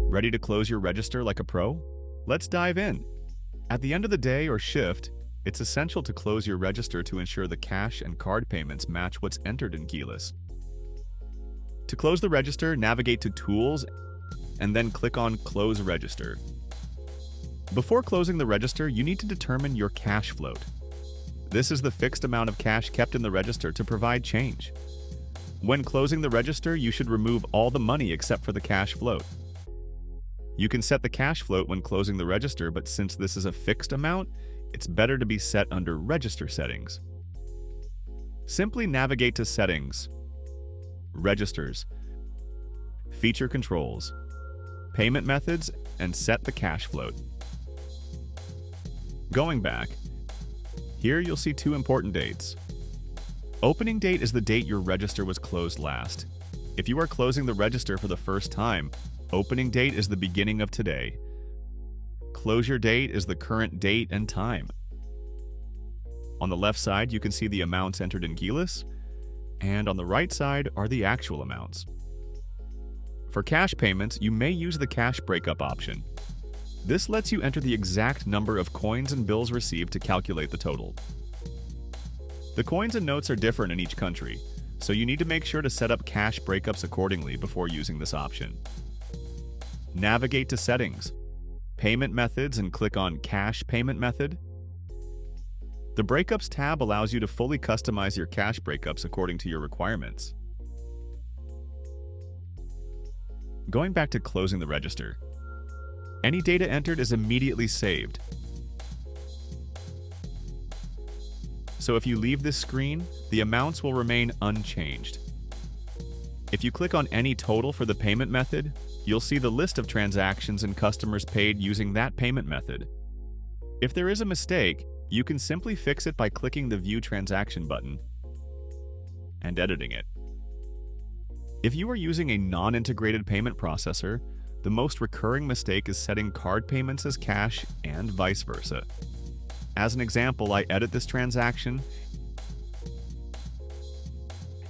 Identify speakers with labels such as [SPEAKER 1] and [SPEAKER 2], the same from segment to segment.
[SPEAKER 1] Ready to close your register like a pro? Let's dive in. At the end of the day or shift, it's essential to close your register to ensure the cash and card payments match what's entered in Geelus. To close the register, navigate to Tools and then click on Close Register. Before closing the register, you need to determine your cash float. This is the fixed amount of cash kept in the register to provide change. When closing the register, you should remove all the money except for the cash float. You can set the cash float when closing the register, but since this is a fixed amount, it's better to be set under Register Settings. Simply navigate to Settings, Registers, Feature Controls, Payment Methods, and set the cash float. Going back, here you'll see two important dates. Opening date is the date your register was closed last. If you are closing the register for the first time, opening date is the beginning of today. Closure date is the current date and time. On the left side, you can see the amounts entered in Geelus, and on the right side are the actual amounts. For cash payments, you may use the cash breakup option. This lets you enter the exact number of coins and bills received to calculate the total. The coins and notes are different in each country, so you need to make sure to set up cash breakups accordingly before using this option. Navigate to Settings, Payment Methods, and click on Cash Payment Method. The Breakups tab allows you to fully customize your cash breakups according to your requirements. Going back to closing the register, any data entered is immediately saved. So if you leave this screen, the amounts will remain unchanged. If you click on any total for the payment method, you'll see the list of transactions and customers paid using that payment method. If there is a mistake, you can simply fix it by clicking the View Transaction button and editing it. If you are using a non-integrated payment processor, the most recurring mistake is setting card payments as cash and vice versa. As an example, I edit this transaction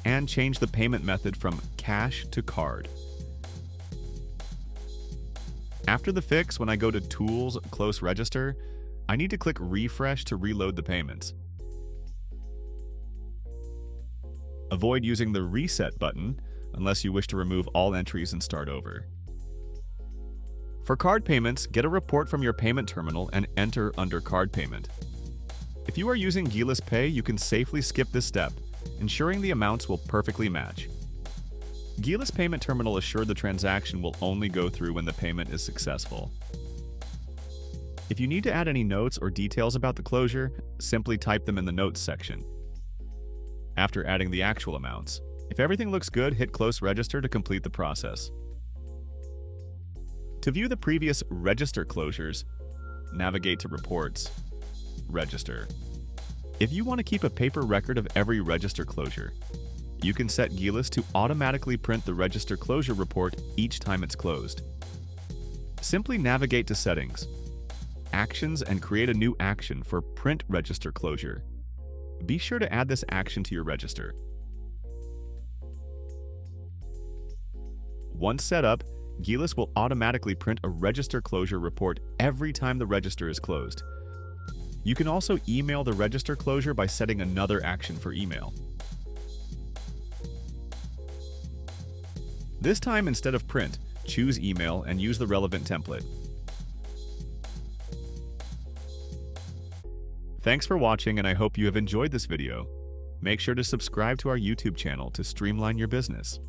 [SPEAKER 1] and change the payment method from cash to card. After the fix, when I go to Tools, Close Register, I need to click Refresh to reload the payments. Avoid using the Reset button unless you wish to remove all entries and start over. For card payments, get a report from your payment terminal and enter under Card Payment. If you are using Geelus Pay, you can safely skip this step, ensuring the amounts will perfectly match. Geelus Payment Terminal assures the transaction will only go through when the payment is successful. If you need to add any notes or details about the closure, simply type them in the Notes section. After adding the actual amounts, if everything looks good, hit Close Register to complete the process. To view the previous register closures, navigate to Reports, Register. If you want to keep a paper record of every register closure, you can set Geelus to automatically print the register closure report each time it's closed. Simply navigate to Settings, Actions, and create a new action for Print Register Closure. Be sure to add this action to your register. Once set up, Geelus will automatically print a register closure report every time the register is closed. You can also email the register closure by setting another action for email. This time, instead of print, choose email and use the relevant template. Thanks for watching, and I hope you have enjoyed this video. Make sure to subscribe to our YouTube channel to streamline your business.